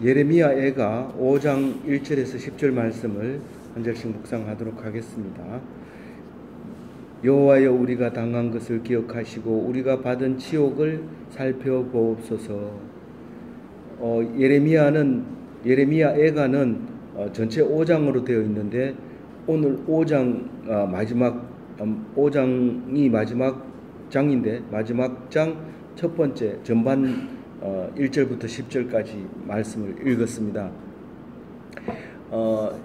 예레미야 애가 5장 1절에서 10절 말씀을 한 절씩 묵상하도록 하겠습니다. 여호와여, 우리가 당한 것을 기억하시고 우리가 받은 치욕을 살펴보옵소서. 예레미야 애가는 전체 5장으로 되어 있는데 오늘 5장이 마지막 장인데 마지막 장 첫 번째 전반 1절부터 10절까지 말씀을 읽었습니다.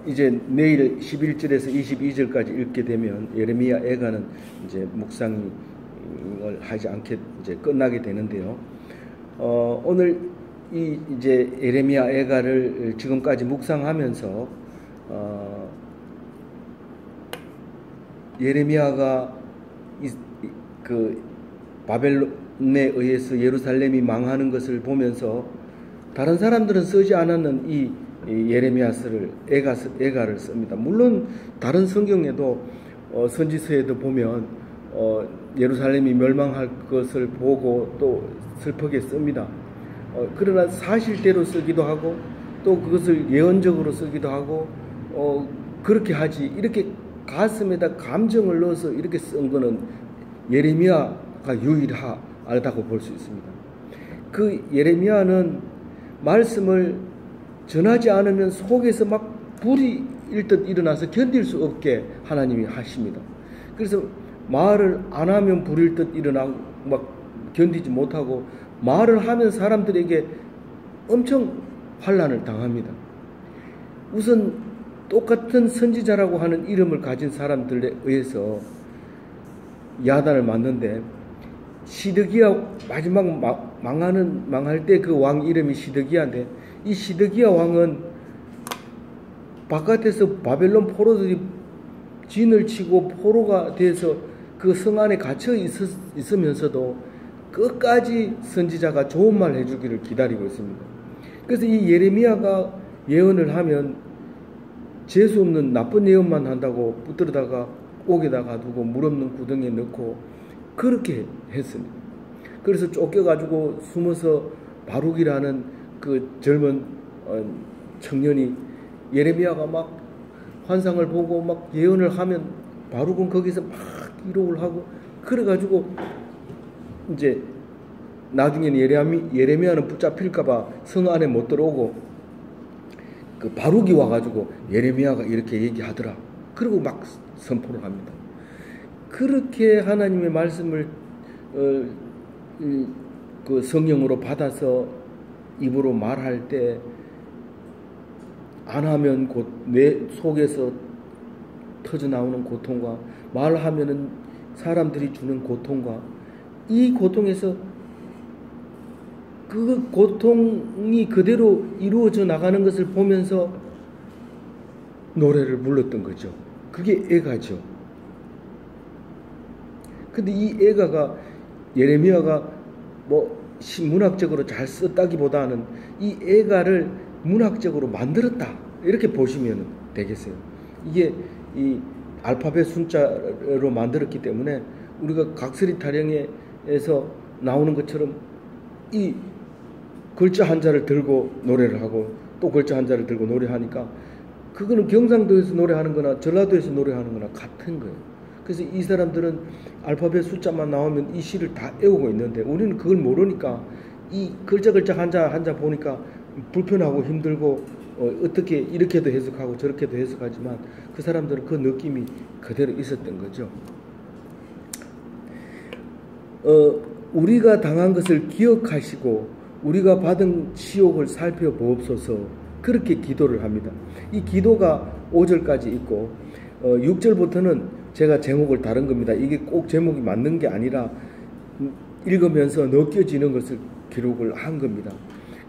이제 내일 11절에서 22절까지 읽게 되면 예레미야 애가는 이제 묵상을 하지 않게 이제 끝나게 되는데요. 오늘 이제 예레미야 애가를 지금까지 묵상하면서 예레미야가 그 바벨론에 의해서 예루살렘이 망하는 것을 보면서 다른 사람들은 쓰지 않았는 이 예레미야서를 애가를 씁니다. 물론 다른 성경에도 선지서에도 보면 예루살렘이 멸망할 것을 보고 또 슬프게 씁니다. 그러나 사실대로 쓰기도 하고 또 그것을 예언적으로 쓰기도 하고 그렇게 하지, 이렇게 가슴에다 감정을 넣어서 이렇게 쓴 거는 예레미야가 유일하다고 볼 수 있습니다. 그 예레미야는 말씀을 전하지 않으면 속에서 막 불이 일듯 일어나서 견딜 수 없게 하나님이 하십니다. 그래서 말을 안 하면 불일 듯 일어나고 막 견디지 못하고, 말을 하면 사람들에게 엄청 환난을 당합니다. 우선 똑같은 선지자라고 하는 이름을 가진 사람들에 의해서 야단을 맞는데, 시드기야 마지막 망할 때 그 왕 이름이 시드기야인데, 이 시드기야 왕은 바깥에서 바벨론 포로들이 진을 치고 포로가 돼서 그 성 안에 갇혀 있으면서도 끝까지 선지자가 좋은 말 해주기를 기다리고 있습니다. 그래서 이 예레미야가 예언을 하면 재수 없는 나쁜 예언만 한다고 붙들다가 옥에다가 두고 물 없는 구덩이에 넣고 그렇게 했습니다. 그래서 쫓겨가지고 숨어서 바룩이라는 그 젊은 청년이 예레미야가 막 환상을 보고 막 예언을 하면 바룩은 거기서 막 기록을 하고, 그래가지고 이제 나중에는 예레미야는 붙잡힐까봐 성 안에 못 들어오고 그 바룩이 와가지고 예레미야가 이렇게 얘기하더라. 그리고 막 선포를 합니다. 그렇게 하나님의 말씀을 그 성령으로 받아서 입으로 말할 때 안 하면 곧 내 속에서 터져 나오는 고통과 말하면은 사람들이 주는 고통과 이 고통에서 그 고통이 그대로 이루어져 나가는 것을 보면서 노래를 불렀던 거죠. 그게 애가죠. 근데 이 애가가 예레미야가 뭐 문학적으로 잘 썼다기보다는 이 애가를 문학적으로 만들었다, 이렇게 보시면 되겠어요. 이게 이 알파벳 숫자로 만들었기 때문에 우리가 각설이 타령에서 나오는 것처럼 이 글자 한자를 들고 노래를 하고 또 글자 한자를 들고 노래하니까 그거는 경상도에서 노래하는 거나 전라도에서 노래하는 거나 같은 거예요. 그래서 이 사람들은 알파벳 숫자만 나오면 이 시를 다 외우고 있는데 우리는 그걸 모르니까 이 글자 한자 보니까 불편하고 힘들고 어떻게 이렇게도 해석하고 저렇게도 해석하지만 그 사람들은 그 느낌이 그대로 있었던 거죠. 우리가 당한 것을 기억하시고 우리가 받은 치욕을 살펴보옵소서, 그렇게 기도를 합니다. 이 기도가 5절까지 있고 6절부터는 제가 제목을 다른 겁니다. 이게 꼭 제목이 맞는 게 아니라 읽으면서 느껴지는 것을 기록을 한 겁니다.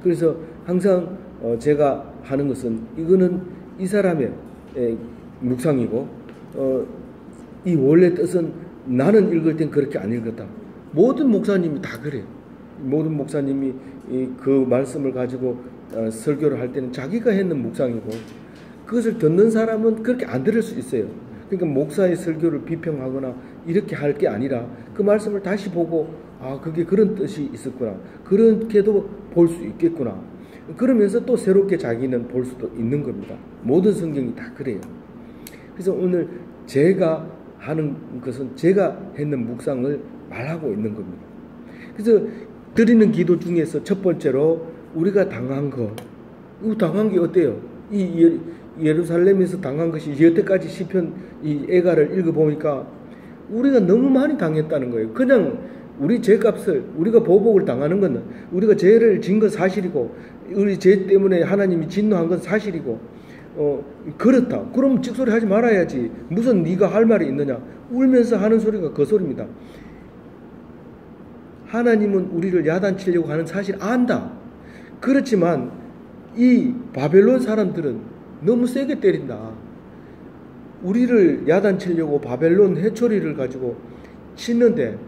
그래서 항상 제가 하는 것은 이거는 이 사람의 묵상이고 이 원래 뜻은 나는 읽을 땐 그렇게 안 읽었다. 모든 목사님이 다 그래요. 모든 목사님이 그 말씀을 가지고 설교를 할 때는 자기가 했는 묵상이고 그것을 듣는 사람은 그렇게 안 들을 수 있어요. 그러니까 목사의 설교를 비평하거나 이렇게 할 게 아니라 그 말씀을 다시 보고 아, 그게 그런 뜻이 있었구나, 그렇게도 볼 수 있겠구나, 그러면서 또 새롭게 자기는 볼 수도 있는 겁니다. 모든 성경이 다 그래요. 그래서 오늘 제가 하는 것은 제가 했는 묵상을 말하고 있는 겁니다. 그래서 드리는 기도 중에서 첫 번째로 우리가 당한 거, 이거 당한 게 어때요? 이 예루살렘에서 당한 것이 여태까지 시편 이 애가를 읽어보니까 우리가 너무 많이 당했다는 거예요. 그냥 우리 죄값을, 우리가 보복을 당하는 건, 우리가 죄를 진 건 사실이고, 우리 죄 때문에 하나님이 진노한 건 사실이고, 그렇다. 그럼 찍소리 하지 말아야지. 무슨 네가 할 말이 있느냐. 울면서 하는 소리가 그 소리입니다. 하나님은 우리를 야단치려고 하는 사실 안다. 그렇지만 이 바벨론 사람들은 너무 세게 때린다. 우리를 야단치려고 바벨론 해초리를 가지고 치는데,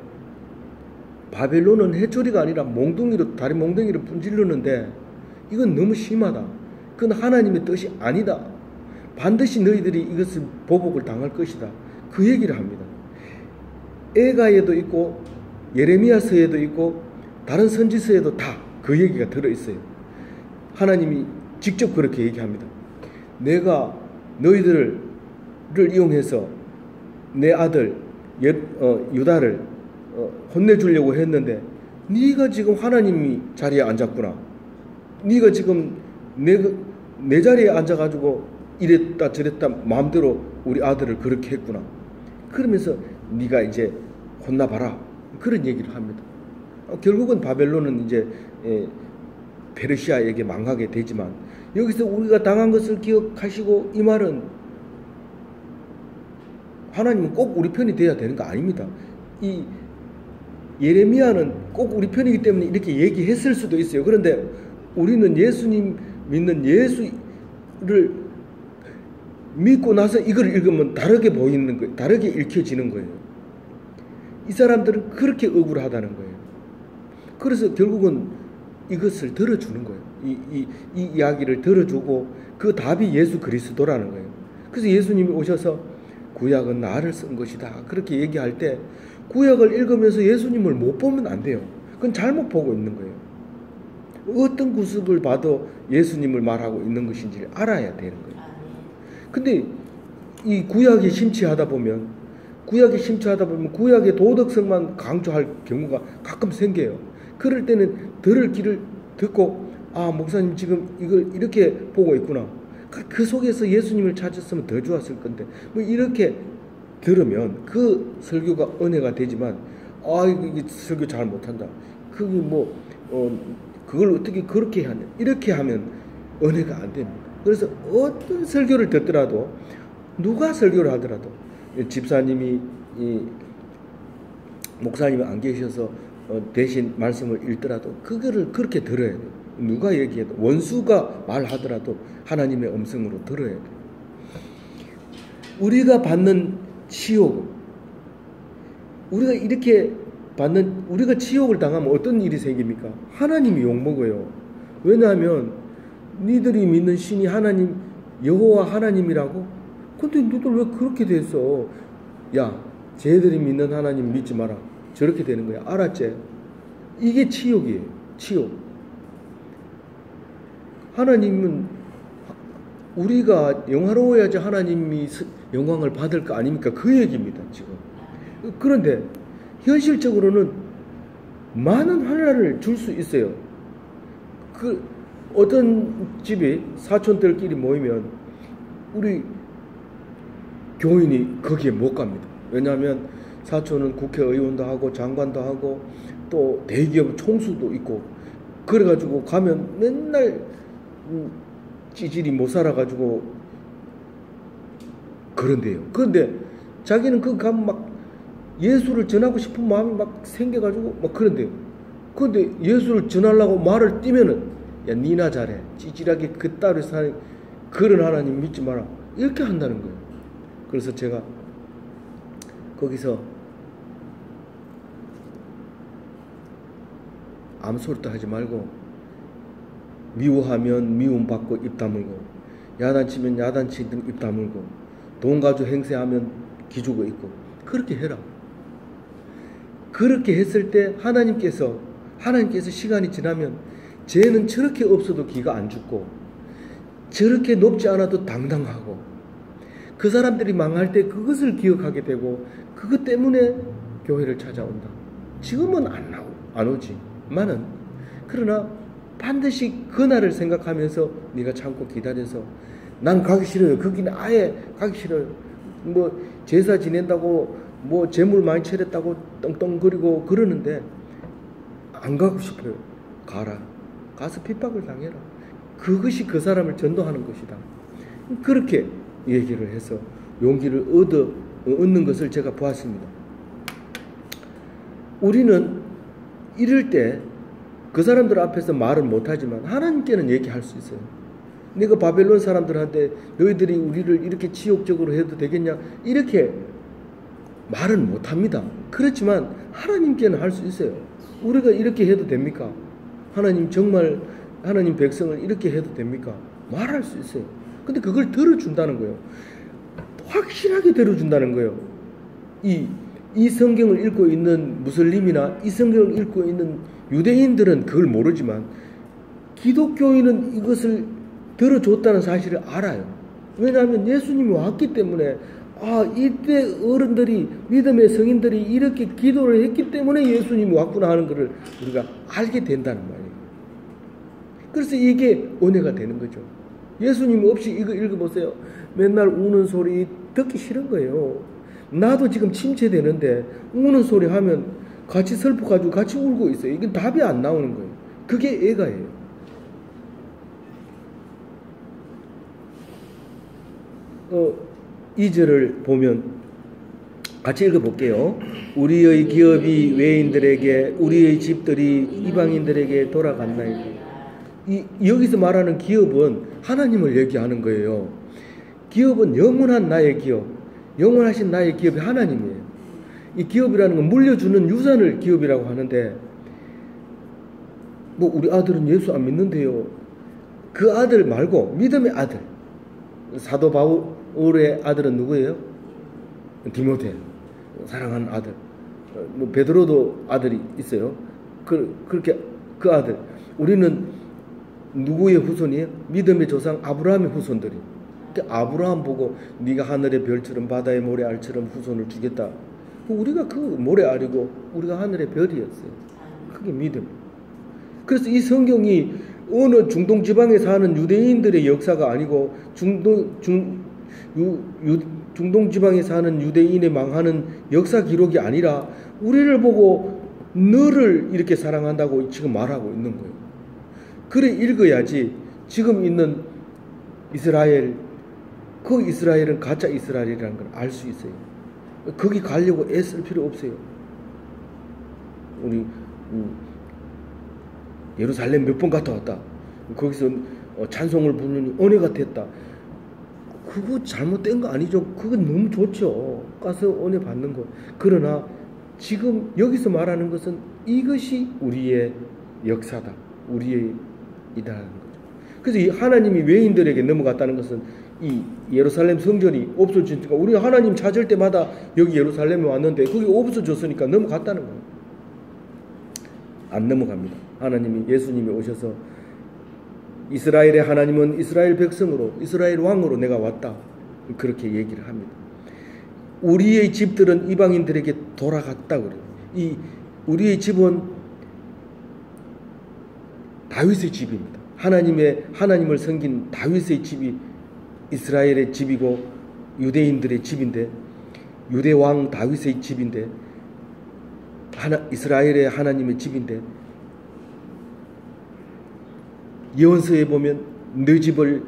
바벨론은 해초리가 아니라 몽둥이로, 다리 몽둥이로 분질르는데 이건 너무 심하다. 그건 하나님의 뜻이 아니다. 반드시 너희들이 이것을 보복을 당할 것이다. 그 얘기를 합니다. 에가에도 있고 예레미야서에도 있고 다른 선지서에도 다 그 얘기가 들어있어요. 하나님이 직접 그렇게 얘기합니다. 내가 너희들을 이용해서 내 아들 유다를 혼내주려고 했는데 네가 지금 하나님이 자리에 앉았구나. 네가 지금 내 자리에 앉아가지고 이랬다 저랬다 마음대로 우리 아들을 그렇게 했구나. 그러면서 네가 이제 혼나봐라. 그런 얘기를 합니다. 결국은 바벨론은 이제 페르시아에게 망하게 되지만, 여기서 우리가 당한 것을 기억하시고, 이 말은 하나님은 꼭 우리 편이 돼야 되는 거 아닙니다. 이 예레미야는 꼭 우리 편이기 때문에 이렇게 얘기했을 수도 있어요. 그런데 우리는 예수님 믿는 예수를 믿고 나서 이걸 읽으면 다르게 보이는 거예요. 다르게 읽혀지는 거예요. 이 사람들은 그렇게 억울하다는 거예요. 그래서 결국은 이것을 들어주는 거예요. 이 이야기를 들어주고 그 답이 예수 그리스도라는 거예요. 그래서 예수님이 오셔서 구약은 나를 쓴 것이다. 그렇게 얘기할 때 구약을 읽으면서 예수님을 못 보면 안 돼요. 그건 잘못 보고 있는 거예요. 어떤 구석을 봐도 예수님을 말하고 있는 것인지를 알아야 되는 거예요. 근데 이 구약에 심취하다 보면 구약의 도덕성만 강조할 경우가 가끔 생겨요. 그럴 때는 들을 귀를 듣고, 아, 목사님 지금 이걸 이렇게 보고 있구나. 그 속에서 예수님을 찾았으면 더 좋았을 건데, 뭐 이렇게 들으면 그 설교가 은혜가 되지만, 아, 이게 설교 잘 못한다. 그게 뭐 그걸 어떻게 그렇게 하냐. 이렇게 하면 은혜가 안 됩니다. 그래서 어떤 설교를 듣더라도, 누가 설교를 하더라도, 집사님이 목사님이 안 계셔서 대신 말씀을 읽더라도 그거를 그렇게 들어야 돼요. 누가 얘기해도, 원수가 말하더라도 하나님의 음성으로 들어야 돼요. 우리가 받는 치욕, 우리가 치욕을 당하면 어떤 일이 생깁니까? 하나님이 욕먹어요. 왜냐하면 니들이 믿는 신이 하나님, 여호와 하나님이라고? 근데 너희들 왜 그렇게 됐어? 야, 쟤들이 믿는 하나님 믿지 마라. 저렇게 되는 거야. 알았지? 이게 치욕이에요. 치욕. 하나님은 우리가 영화로워야지 하나님이 영광을 받을 거 아닙니까? 그 얘기입니다. 지금. 그런데 현실적으로는 많은 환난을 줄 수 있어요. 그 어떤 집이 사촌들끼리 모이면 우리 교인이 거기에 못 갑니다. 왜냐하면 사촌은 국회의원도 하고 장관도 하고 또 대기업 총수도 있고, 그래가지고 가면 맨날 찌질이 못 살아가지고 그런데요. 그런데 자기는 그 가면 막 예수를 전하고 싶은 마음이 막 생겨가지고 막 그런데요. 그런데 예수를 전하려고 말을 띄면은, 야, 니나 잘해. 찌질하게 그따위 사는 그런 하나님 믿지 마라. 이렇게 한다는 거예요. 그래서 제가 거기서 아무 소리도 하지 말고, 미워하면 미움받고 입 다물고, 야단치면 야단치든 입 다물고, 돈 가지고 행세하면 기죽어 있고, 그렇게 해라. 그렇게 했을 때 하나님께서 시간이 지나면 죄는 저렇게 없어도 기가 안 죽고 저렇게 높지 않아도 당당하고 그 사람들이 망할 때 그것을 기억하게 되고 그것 때문에 교회를 찾아온다. 지금은 안 오지만은 그러나 반드시 그날을 생각하면서 네가 참고 기다려서 난 가기 싫어요. 거기는 아예 가기 싫어요. 뭐 제사 지낸다고 뭐 재물 많이 차렸다고 떵떵거리고 그러는데 안 가고 싶어요. 가라. 가서 핍박을 당해라. 그것이 그 사람을 전도하는 것이다. 그렇게 얘기를 해서 용기를 얻는 것을 제가 보았습니다. 우리는 이럴 때 그 사람들 앞에서 말을 못하지만 하나님께는 얘기할 수 있어요. 내가 바벨론 사람들한테 너희들이 우리를 이렇게 치욕적으로 해도 되겠냐 이렇게 말은 못합니다. 그렇지만 하나님께는 할 수 있어요. 우리가 이렇게 해도 됩니까? 하나님 정말 하나님 백성을 이렇게 해도 됩니까? 말할 수 있어요. 근데 그걸 들어준다는 거예요. 확실하게 들어준다는 거예요. 이 성경을 읽고 있는 무슬림이나 이 성경을 읽고 있는 유대인들은 그걸 모르지만 기독교인은 이것을 들어줬다는 사실을 알아요. 왜냐하면 예수님이 왔기 때문에 이때 어른들이 믿음의 성인들이 이렇게 기도를 했기 때문에 예수님이 왔구나 하는 것을 우리가 알게 된다는 말이에요. 그래서 이게 은혜가 되는 거죠. 예수님 없이 이거 읽어보세요. 맨날 우는 소리 듣기 싫은 거예요. 나도 지금 침체되는데 우는 소리 하면 같이 슬퍼가지고 같이 울고 있어요. 이게 답이 안 나오는 거예요. 그게 애가예요. 이 절을 보면 같이 읽어볼게요. 우리의 기업이 외인들에게 우리의 집들이 이방인들에게 돌아갔나이다. 여기서 말하는 기업은 하나님을 얘기하는 거예요. 기업은 영원한 나의 기업, 영원하신 나의 기업이 하나님이에요. 이 기업이라는 건 물려주는 유산을 기업이라고 하는데 뭐 우리 아들은 예수 안 믿는데요. 그 아들 말고 믿음의 아들. 사도 바울의 아들은 누구예요? 디모데. 사랑하는 아들. 뭐 베드로도 아들이 있어요. 그렇게 그 아들. 우리는 누구의 후손이에요? 믿음의 조상 아브라함의 후손들이. 아브라함 보고 네가 하늘의 별처럼 바다의 모래알처럼 후손을 주겠다. 우리가 그 모래알이고 우리가 하늘의 별이었어요. 그게 믿음. 그래서 이 성경이 어느 중동 지방에 사는 유대인들의 역사가 아니고 중동 지방에 사는 유대인의 망하는 역사 기록이 아니라 우리를 보고 너를 이렇게 사랑한다고 지금 말하고 있는 거예요. 그래 읽어야지 지금 있는 이스라엘, 그 이스라엘은 가짜 이스라엘이라는 걸 알 수 있어요. 거기 가려고 애쓸 필요 없어요. 우리 예루살렘 몇 번 갔다 왔다. 거기서 찬송을 부르니 은혜가 됐다. 그거 잘못된 거 아니죠. 그건 너무 좋죠. 가서 은혜 받는 거. 그러나 지금 여기서 말하는 것은 이것이 우리의 역사다. 우리의 이다라는 거죠. 그래서 이 하나님이 외인들에게 넘어갔다는 것은 이 예루살렘 성전이 없어지니까 우리 하나님 찾을 때마다 여기 예루살렘에 왔는데 거기 없어졌으니까 넘어갔다는 거예요. 안 넘어갑니다. 하나님이 예수님이 오셔서 이스라엘의 하나님은 이스라엘 백성으로 이스라엘 왕으로 내가 왔다. 그렇게 얘기를 합니다. 우리의 집들은 이방인들에게 돌아갔다 그래요. 우리의 집은 다윗의 집입니다. 하나님을 섬긴 다윗의 집이 이스라엘의 집이고 유대인들의 집인데 유대 왕 다윗의 집인데 이스라엘의 하나님의 집인데 예언서에 보면 너 집을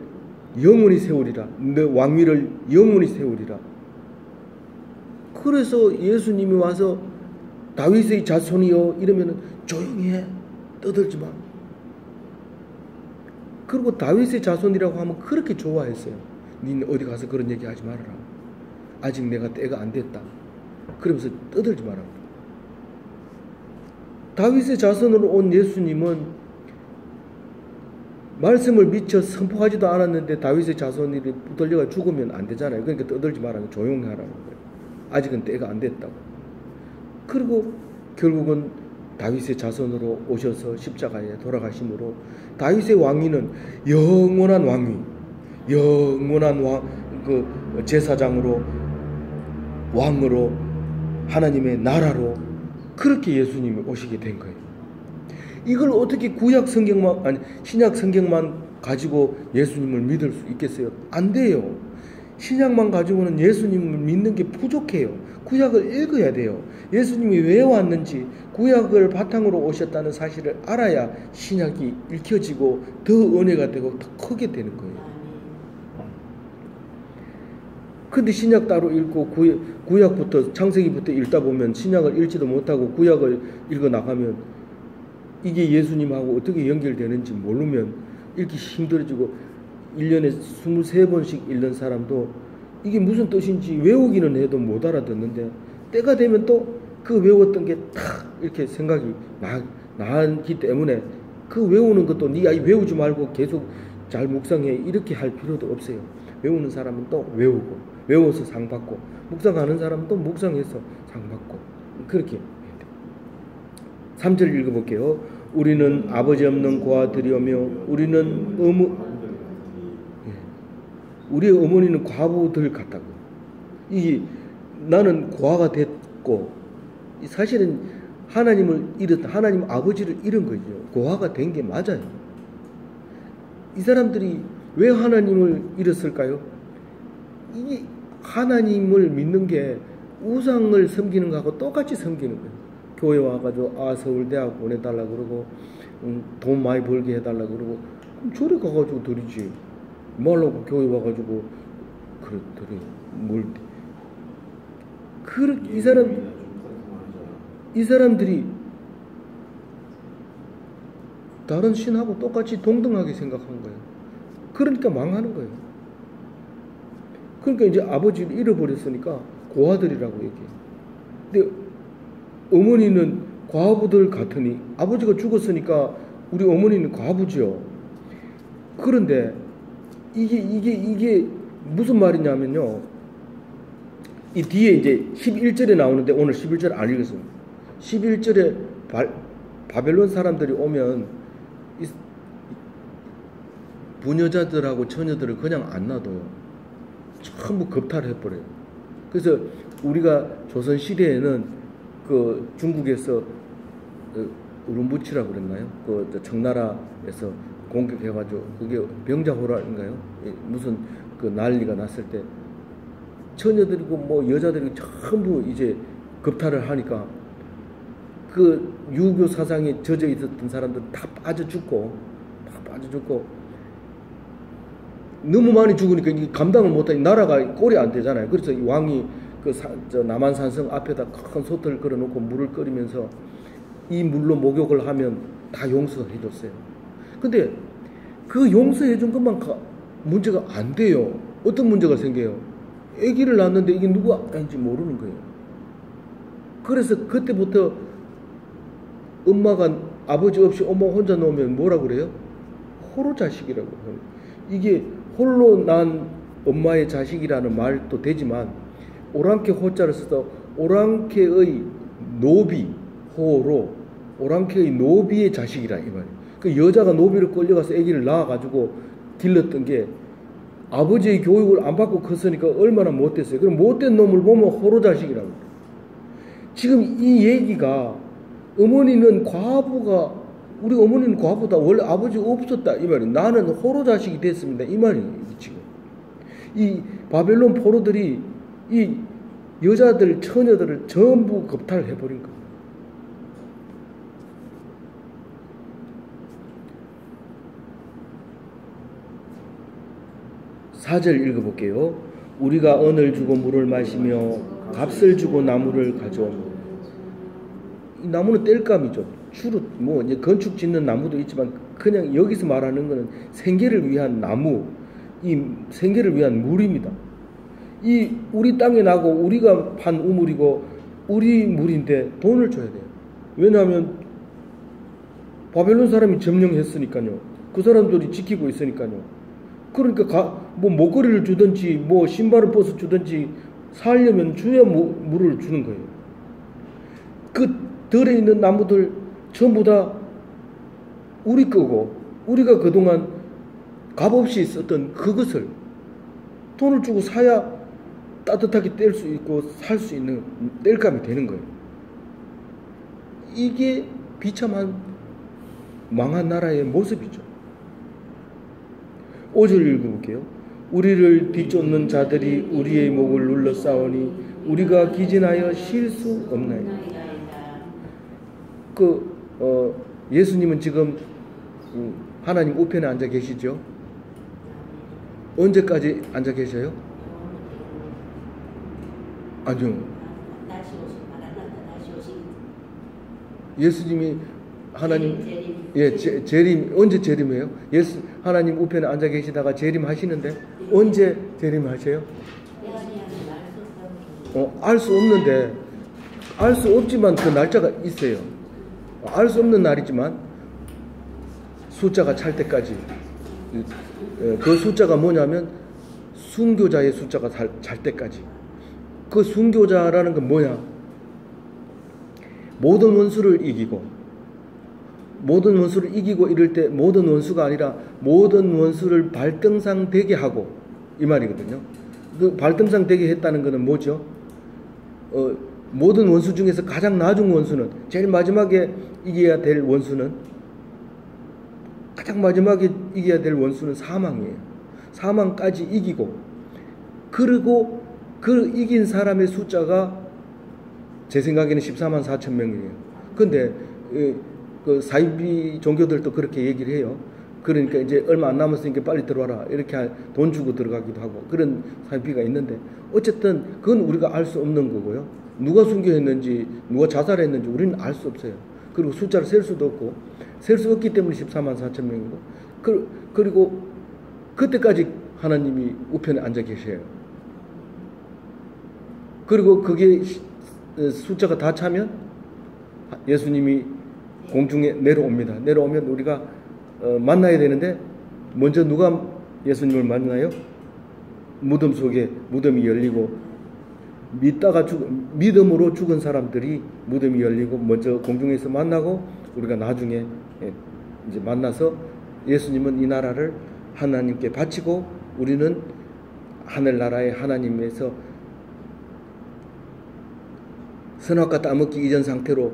영원히 세우리라. 너 왕위를 영원히 세우리라. 그래서 예수님이 와서 다윗의 자손이요 이러면은 조용히 해. 떠들지 마. 그리고 다윗의 자손이라고 하면 그렇게 좋아했어요. 니는 어디 가서 그런 얘기 하지 말아라. 아직 내가 때가 안 됐다. 그러면서 떠들지 마라. 다윗의 자손으로 온 예수님은 말씀을 미처 선포하지도 않았는데 다윗의 자손이 붙들려가 죽으면 안 되잖아요. 그러니까 떠들지 말라고 조용히 하라는 거예요. 아직은 때가 안 됐다고. 그리고 결국은 다윗의 자손으로 오셔서 십자가에 돌아가심으로 다윗의 왕위는 영원한 왕위, 영원한 제사장으로 왕으로 하나님의 나라로 그렇게 예수님이 오시게 된 거예요. 이걸 어떻게 구약 성경만 아니 신약 성경만 가지고 예수님을 믿을 수 있겠어요? 안 돼요. 신약만 가지고는 예수님을 믿는 게 부족해요. 구약을 읽어야 돼요. 예수님이 왜 왔는지 구약을 바탕으로 오셨다는 사실을 알아야 신약이 읽혀지고 더 은혜가 되고 더 크게 되는 거예요. 근데 신약 따로 읽고 구약부터 창세기부터 읽다 보면 신약을 읽지도 못하고 구약을 읽어 나가면 이게 예수님하고 어떻게 연결되는지 모르면 읽기 힘들어지고 1년에 23번씩 읽는 사람도 이게 무슨 뜻인지 외우기는 해도 못 알아듣는데 때가 되면 또 그 외웠던 게 탁 이렇게 생각이 나기 때문에 그 외우는 것도 네가 외우지 말고 계속 잘 묵상해 이렇게 할 필요도 없어요. 외우는 사람은 또 외우고 외워서 상 받고 묵상하는 사람은 또 묵상해서 상 받고 그렇게 3절 읽어볼게요. 우리는 아버지 없는 고아들이오며 우리의 어머니는 과부들 같다고. 이게 나는 고아가 됐고 사실은 하나님 아버지를 잃은 거죠. 고아가 된 게 맞아요. 이 사람들이 왜 하나님을 잃었을까요? 이게 하나님을 믿는 게 우상을 섬기는 거하고 똑같이 섬기는 거예요. 교회 와가지고 서울대학 보내달라 그러고 돈 많이 벌게 해달라 그러고 그럼 저리 가가지고 드리지. 말로 교회 와가지고 그래 뭘 그렇게 이 사람들이 다른 신하고 똑같이 동등하게 생각한 거예요. 그러니까 망하는 거예요. 그러니까 이제 아버지를 잃어버렸으니까 고아들이라고 얘기해요. 근데 어머니는 과부들 같으니 아버지가 죽었으니까 우리 어머니는 과부죠. 그런데 이게 무슨 말이냐면요. 이 뒤에 이제 11절에 나오는데 오늘 11절 안 읽었습니다. 11절에 바벨론 사람들이 오면 이 부녀자들하고 처녀들을 그냥 안 놔둬요. 전부 겁탈해버려요. 그래서 우리가 조선시대에는 그 중국에서 우름부치라고 그랬나요? 그 청나라에서 공격해가지고 그게 병자호란인가요? 무슨 그 난리가 났을 때 처녀들이고 뭐 여자들이 전부 이제 겁탈을 하니까 그 유교 사상에 젖어 있었던 사람들 다 빠져 죽고 너무 많이 죽으니까 이게 감당을 못하니 나라가 꼴이 안 되잖아요. 그래서 이 왕이 남한산성 앞에다 큰 솥을 걸어놓고 물을 끓이면서 이 물로 목욕을 하면 다 용서해 줬어요. 근데 그 용서해 준 것만 문제가 안 돼요. 어떤 문제가 생겨요? 아기를 낳았는데 이게 누구 아인지 모르는 거예요. 그래서 그때부터 엄마가 아버지 없이 엄마 혼자 놓으면 뭐라 그래요? 호로 자식이라고 해요. 이게 홀로 난 엄마의 자식이라는 말도 되지만 오랑캐 호자를 써서 오랑캐의 노비 호로 오랑캐의 노비의 자식이라 이 말이에요. 그 여자가 노비를 끌려가서 아기를 낳아가지고 길렀던 게 아버지의 교육을 안 받고 컸으니까 얼마나 못됐어요. 그럼 못된 놈을 보면 호로 자식이라고. 지금 이 얘기가 우리 어머니는 과부다. 원래 아버지가 없었다. 이 말이에요. 나는 호로 자식이 됐습니다. 이 말이에요. 지금. 이 바벨론 포로들이 이 여자들, 처녀들을 전부 겁탈해버린 거예요. (4절) 읽어볼게요. 우리가 은을 주고 물을 마시며 값을 주고 나무를 가져오며. 이 나무는 땔감이죠. 주로 뭐 이제 건축 짓는 나무도 있지만 그냥 여기서 말하는 거는 생계를 위한 나무, 이 생계를 위한 물입니다. 이 우리 땅에 나고 우리가 판 우물이고 우리 물인데 돈을 줘야 돼요. 왜냐하면 바벨론 사람이 점령했으니까요. 그 사람들이 지키고 있으니까요. 그러니까 뭐 목걸이를 주든지 뭐 신발을 벗어 주든지 살려면 줘야 물을 주는 거예요. 그 덜에 있는 나무들 전부 다 우리 거고 우리가 그동안 값없이 썼던 그것을 돈을 주고 사야 따뜻하게 뗄 수 있고 살 수 있는 뗄감이 되는 거예요. 이게 비참한 망한 나라의 모습이죠. 5절 읽어볼게요. 우리를 뒤쫓는 자들이 우리의 목을 눌러 싸우니 우리가 기진하여 쉴 수 없나이다. 예수님은 지금 하나님 우편에 앉아 계시죠? 언제까지 앉아 계셔요? 아니요. 예수님이 하나님 재림 언제 재림해요? 하나님 우편에 앉아 계시다가 재림하시는데 언제 재림하세요? 알 수 없는데 알 수 없지만 그 날짜가 있어요. 알 수 없는 날이지만 숫자가 찰 때까지 그 숫자가 뭐냐면 순교자의 숫자가 찰 때까지. 그 순교자라는 건 뭐냐? 모든 원수를 이기고 이럴 때 모든 원수가 아니라 모든 원수를 발등상 되게 하고 이 말이거든요. 그 발등상 되게 했다는 것은 뭐죠? 모든 원수 중에서 가장 나중 원수는 제일 마지막에 이겨야 될 원수는 가장 마지막에 이겨야 될 원수는 사망이에요. 사망까지 이기고 그리고 그 이긴 사람의 숫자가 제 생각에는 14만 4천 명이에요. 근데 그 사이비 종교들도 그렇게 얘기를 해요. 그러니까 이제 얼마 안 남았으니까 빨리 들어와라 이렇게 돈 주고 들어가기도 하고 그런 사이비가 있는데 어쨌든 그건 우리가 알 수 없는 거고요. 누가 순교했는지 누가 자살했는지 우리는 알 수 없어요. 그리고 숫자를 셀 수도 없고 셀 수 없기 때문에 14만 4천 명이고 그리고 그때까지 하나님이 우편에 앉아 계셔요. 그리고 그게 숫자가 다 차면 예수님이 공중에 내려옵니다. 내려오면 우리가 만나야 되는데 먼저 누가 예수님을 만나요? 무덤 속에 무덤이 열리고 믿음으로 죽은 사람들이 무덤이 열리고 먼저 공중에서 만나고 우리가 나중에 이제 만나서 예수님은 이 나라를 하나님께 바치고 우리는 하늘나라의 하나님에서 선악과 따먹기 이전 상태로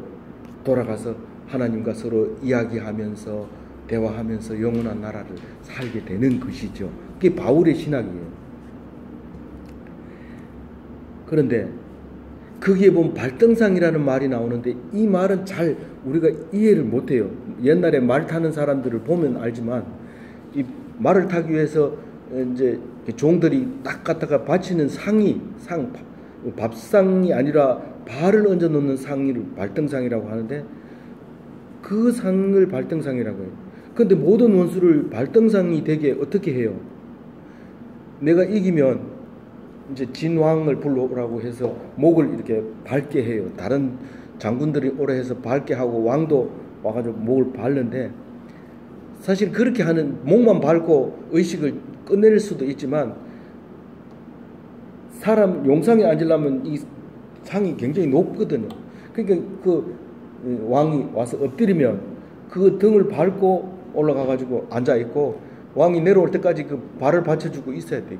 돌아가서 하나님과 서로 이야기하면서 대화하면서 영원한 나라를 살게 되는 것이죠. 그게 바울의 신학이에요. 그런데 거기에 보면 발등상이라는 말이 나오는데 이 말은 잘 우리가 이해를 못해요. 옛날에 말 타는 사람들을 보면 알지만 이 말을 타기 위해서 이제 종들이 딱 갖다가 바치는 밥상이 아니라 발을 얹어 놓는 상을 발등상이라고 하는데 그 상을 발등상이라고 해요. 그런데 모든 원수를 발등상이 되게 어떻게 해요? 내가 이기면 이제 진왕을 불러오라고 해서 목을 이렇게 밟게 해요. 다른 장군들이 오라 해서 밟게 하고 왕도 와가지고 목을 밟는데 사실 그렇게 하는 목만 밟고 의식을 끝낼 수도 있지만 사람 용상에 앉으려면 이 상이 굉장히 높거든요. 그러니까 그 왕이 와서 엎드리면 그 등을 밟고 올라가가지고 앉아있고 왕이 내려올 때까지 그 발을 받쳐주고 있어야 돼.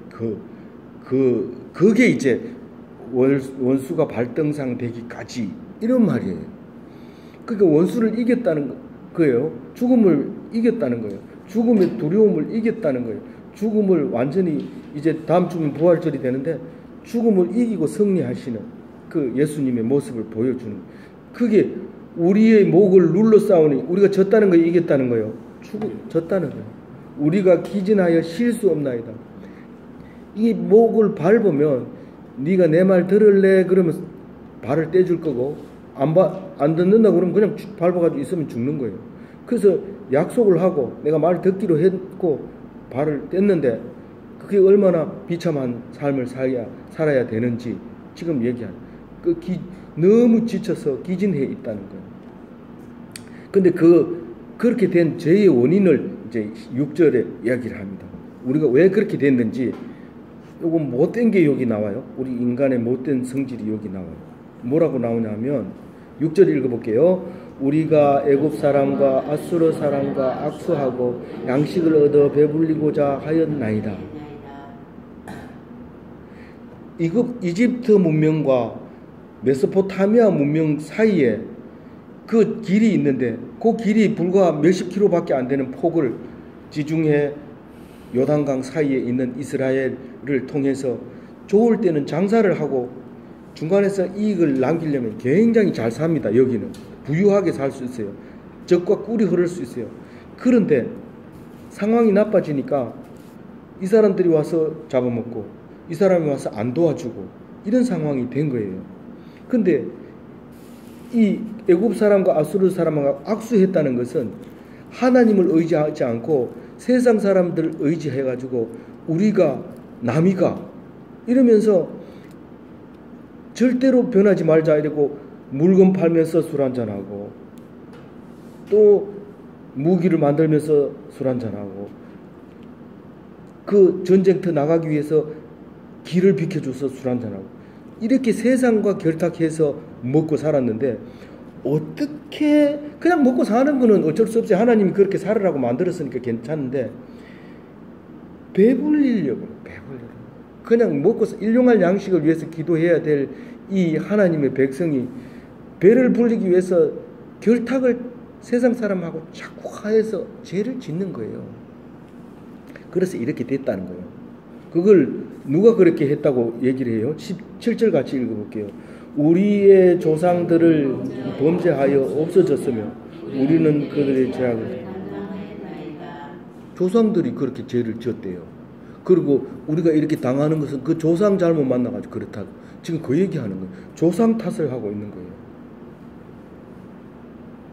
그게 이제 원수가 발등상 되기까지 이런 말이에요. 그러니까 원수를 이겼다는 거예요. 죽음을 이겼다는 거예요. 죽음의 두려움을 이겼다는 거예요. 죽음을 완전히 이제 다음 주면 부활절이 되는데 죽음을 이기고 승리하시는 그 예수님의 모습을 보여주는 그게 우리의 목을 눌러 싸우니 우리가 졌다는 거예요. 이겼다는 거예요. 졌다는 거예요. 우리가 기진하여 쉴 수 없나이다. 이 목을 밟으면 네가 내 말 들을래? 그러면 발을 떼줄 거고 안 듣는다 그러면 그냥 밟아가지고 있으면 죽는 거예요. 그래서 약속을 하고 내가 말 듣기로 했고 발을 뗐는데 그게 얼마나 비참한 삶을 살아야 되는지 지금 얘기하는 너무 지쳐서 기진해 있다는 거예요. 근데 그렇게 된 죄의 원인을 이제 6절에 이야기를 합니다. 우리가 왜 그렇게 됐는지 요거 못된 게 여기 나와요. 우리 인간의 못된 성질이 여기 나와요. 뭐라고 나오냐면 6절 읽어볼게요. 우리가 애굽 사람과 아수르 사람과 악수하고 양식을 얻어 배불리고자 하였나이다. 이집트 문명과 메소포타미아 문명 사이에 그 길이 있는데 그 길이 불과 몇십 킬로밖에 안 되는 폭을 지중해 요단강 사이에 있는 이스라엘을 통해서 좋을 때는 장사를 하고 중간에서 이익을 남기려면 굉장히 잘 삽니다. 여기는 부유하게 살 수 있어요. 젖과 꿀이 흐를 수 있어요. 그런데 상황이 나빠지니까 이 사람들이 와서 잡아먹고 이 사람이 와서 안 도와주고 이런 상황이 된 거예요. 근데 이 애굽 사람과 아수르 사람과 악수했다는 것은 하나님을 의지하지 않고 세상 사람들을 의지해가지고 우리가 남이가 이러면서 절대로 변하지 말자 이러고 물건 팔면서 술 한잔하고 또 무기를 만들면서 술 한잔하고 그 전쟁터 나가기 위해서 길을 비켜줘서 술 한잔하고 이렇게 세상과 결탁해서 먹고 살았는데 어떻게 그냥 먹고 사는 거는 어쩔 수 없이 하나님이 그렇게 살으라고 만들었으니까 괜찮은데 배불리려고 그냥 먹고 일용할 양식을 위해서 기도해야 될 이 하나님의 백성이 배를 불리기 위해서 결탁을 세상 사람하고 자꾸 하여서 죄를 짓는 거예요. 그래서 이렇게 됐다는 거예요. 그걸 누가 그렇게 했다고 얘기를 해요? 17절 같이 읽어볼게요. 우리의 조상들을 범죄하여 없어졌으며 우리는 그들의 죄악을 조상들이 그렇게 죄를 지었대요. 그리고 우리가 이렇게 당하는 것은 그 조상 잘못 만나가지고 그렇다고 지금 그 얘기하는 거예요. 조상 탓을 하고 있는 거예요.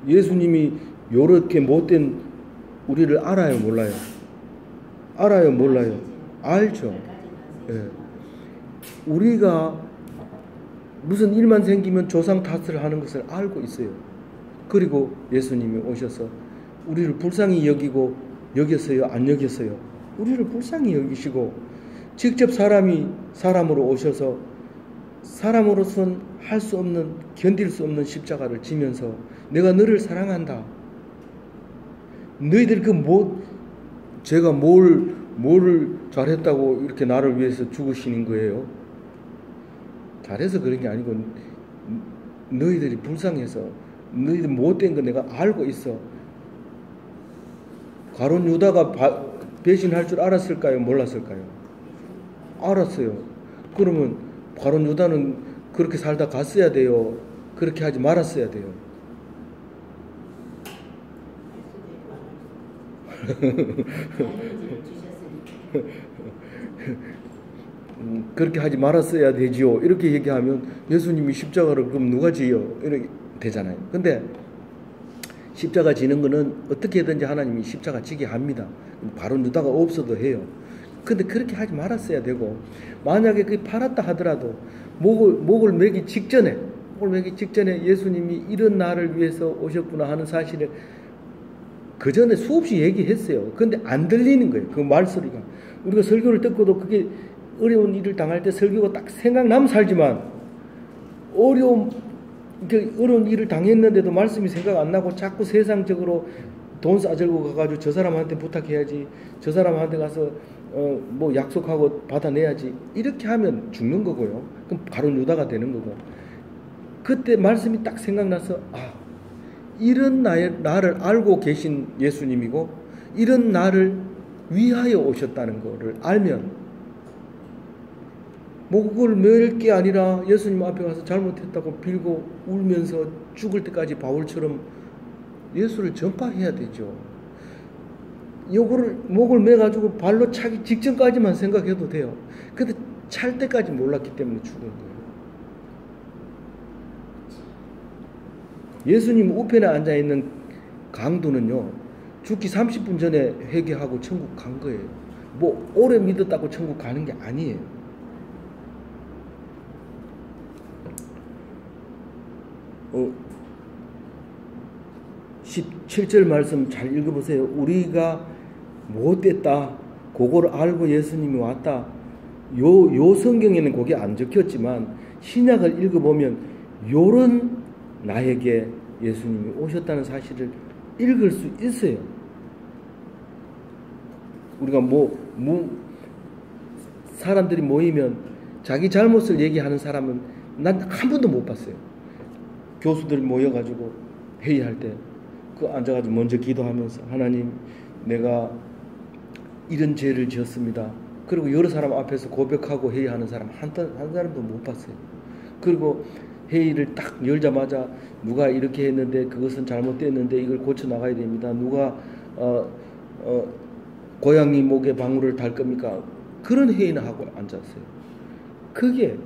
예수님이 요렇게 못된 우리를 알아요, 몰라요? 알아요, 몰라요? 알죠. 예. 우리가 무슨 일만 생기면 조상 탓을 하는 것을 알고 있어요. 그리고 예수님이 오셔서 우리를 불쌍히 여겼어요? 안 여겼어요? 우리를 불쌍히 여기시고 직접 사람이 사람으로 오셔서 사람으로선 할 수 없는 견딜 수 없는 십자가를 지면서 내가 너를 사랑한다. 너희들 제가 뭘 잘했다고 이렇게 나를 위해서 죽으시는 거예요. 잘해서 그런 게 아니고 너희들이 불쌍해서 너희들 못된 거 내가 알고 있어. 가룟 유다가 배신할 줄 알았을까요? 몰랐을까요? 알았어요. 그러면 가룟 유다는 그렇게 살다 갔어야 돼요? 그렇게 하지 말았어야 돼요? 그렇게 하지 말았어야 되지요. 이렇게 얘기하면 예수님이 십자가를 그럼 누가 지요? 이렇게 되잖아요. 근데 십자가 지는 거는 어떻게든지 하나님이 십자가 지게 합니다. 바로 유다가 없어도 해요. 근데 그렇게 하지 말았어야 되고 만약에 그게 팔았다 하더라도 목을 매기 직전에 예수님이 이런 나를 위해서 오셨구나 하는 사실을 그 전에 수없이 얘기했어요. 근데 안 들리는 거예요. 그 말소리가. 우리가 설교를 듣고도 그게 어려운 일을 당할 때 설교가 딱 생각나면 살지만 어려운 일을 당했는데도 말씀이 생각 안 나고 자꾸 세상적으로 돈 싸들고 가가지고 저 사람한테 부탁해야지, 저 사람한테 가서 뭐 약속하고 받아내야지, 이렇게 하면 죽는 거고요. 그럼 바로 유다가 되는 거고. 그때 말씀이 딱 생각나서 이런 나를 알고 계신 예수님이고 이런 나를 위하여 오셨다는 거를 알면 목을 맬 게 아니라 예수님 앞에 가서 잘못했다고 빌고 울면서 죽을 때까지 바울처럼 예수를 전파해야 되죠. 요거를 목을 매가지고 발로 차기 직전까지만 생각해도 돼요. 근데 찰 때까지 몰랐기 때문에 죽은 거예요. 예수님 우편에 앉아있는 강도는요, 죽기 30분 전에 회개하고 천국 간 거예요. 뭐 오래 믿었다고 천국 가는 게 아니에요. 어, 17절 말씀 잘 읽어보세요. 우리가 못됐다, 그걸 알고 예수님이 왔다. 요 성경에는 그게 안 적혔지만 신약을 읽어보면 요런 나에게 예수님이 오셨다는 사실을 읽을 수 있어요. 우리가 사람들이 모이면 자기 잘못을 얘기하는 사람은 난 한 번도 못 봤어요. 교수들 모여가지고 회의할 때 그 앉아가지고 먼저 기도하면서 하나님, 내가 이런 죄를 지었습니다. 그리고 여러 사람 앞에서 고백하고 회의하는 사람 한 사람도 못 봤어요. 그리고 회의를 딱 열자마자 누가 이렇게 했는데 그것은 잘못됐는데 이걸 고쳐 나가야 됩니다. 누가 고양이 목에 방울을 달 겁니까? 그런 회의는 하고 앉았어요. 그게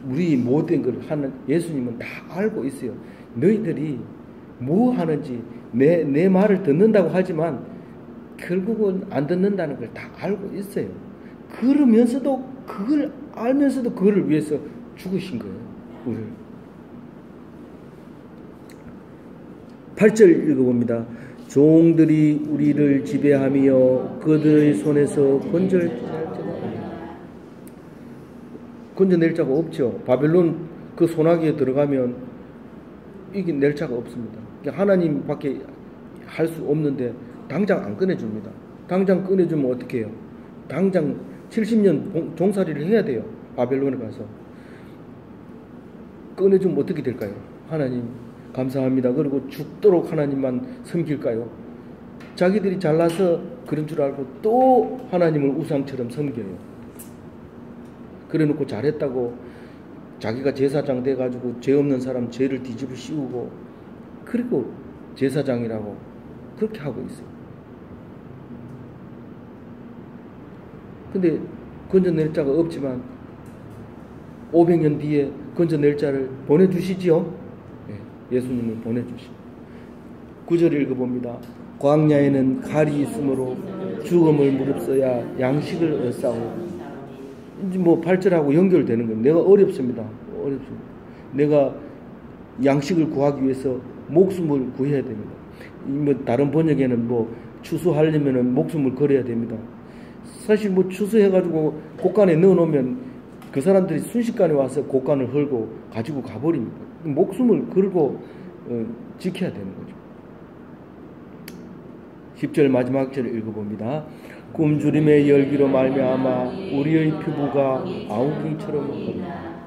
우리 못된 걸 하는 예수님은 다 알고 있어요. 너희들이 뭐 하는지 내 말을 듣는다고 하지만 결국은 안 듣는다는 걸 다 알고 있어요. 그러면서도 그걸 알면서도 그거를 위해서 죽으신 거예요. 우리를. 8절 읽어봅니다. 종들이 우리를 지배하며 그들의 손에서 건져낼 자가 없죠. 바벨론 그 소나기에 들어가면 이겨낼 자가 없습니다. 하나님밖에 할 수 없는데 당장 안 꺼내줍니다. 당장 꺼내주면 어떻게 해요? 당장 70년 종살이를 해야 돼요. 바벨론에 가서. 꺼내주면 어떻게 될까요? 하나님 감사합니다. 그리고 죽도록 하나님만 섬길까요? 자기들이 잘나서 그런 줄 알고 또 하나님을 우상처럼 섬겨요. 그래놓고 잘했다고 자기가 제사장 돼가지고 죄 없는 사람 죄를 뒤집어 씌우고 그리고 제사장이라고 그렇게 하고 있어요. 근데 건져낼 자가 없지만 500년 뒤에 건져낼 자를 보내주시지요. 예수님을 보내주시고 9절 읽어봅니다. 광야에는 칼이 있으므로 죽음을 무릅써야 양식을 얻사오니. 이제 8절하고 연결되는 겁니다. 내가 어렵습니다. 내가 양식을 구하기 위해서 목숨을 구해야 됩니다. 다른 번역에는 추수하려면 목숨을 걸어야 됩니다. 사실 추수해가지고 곡간에 넣어놓으면 그 사람들이 순식간에 와서 곡간을 헐고 가지고 가버립니다. 목숨을 걸고 지켜야 되는 거죠. 10절 마지막 절을 읽어봅니다. 굶주림의 열기로 말미암아 우리의 피부가 아우기처럼 흐른다.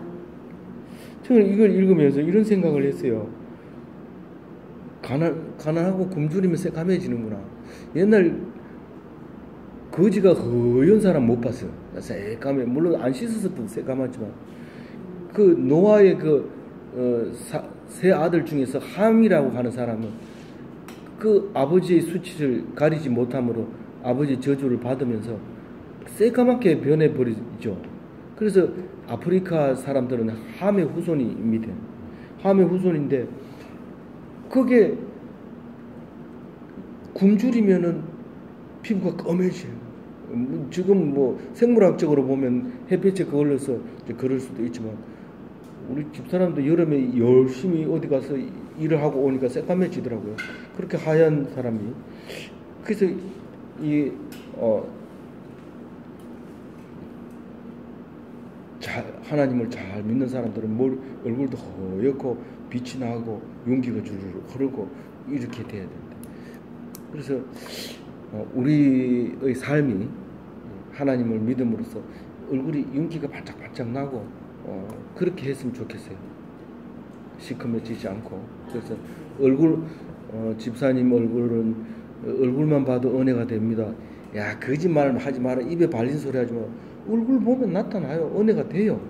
저는 이걸 읽으면서 이런 생각을 했어요. 가난하고 굶주리면 새까매지는구나. 옛날 거지가 허연 사람 못 봤어요. 새까매. 물론 안 씻어서도 새까맣지만 그 노아의 세 아들 중에서 함이라고 하는 사람은 그 아버지의 수치를 가리지 못함으로 아버지의 저주를 받으면서 새까맣게 변해버리죠. 그래서 아프리카 사람들은 함의 후손입니다. 함의 후손인데 그게 굶주리면은 피부가 검해져요. 지금 생물학적으로 보면 햇빛에 걸려서 그럴 수도 있지만 우리 집사람도 여름에 열심히 어디 가서 일을 하고 오니까 새까매지더라고요. 그렇게 하얀 사람이. 그래서 하나님을 잘 믿는 사람들은 얼굴도 허옇고 빛이 나고 윤기가 주르르 흐르고 이렇게 돼야 된다. 그래서 우리의 삶이 하나님을 믿음으로써 얼굴이 윤기가 반짝반짝 나고 그렇게 했으면 좋겠어요. 시커매지지 않고. 그래서 집사님 얼굴만 봐도 은혜가 됩니다. 야, 거짓말 하지 마라. 입에 발린 소리 하지 마. 얼굴 보면 나타나요. 은혜가 돼요.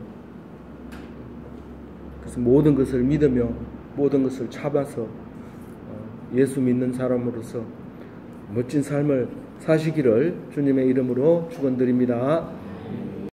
그래서 모든 것을 믿으며 모든 것을 참아서 예수 믿는 사람으로서 멋진 삶을 사시기를 주님의 이름으로 축원드립니다.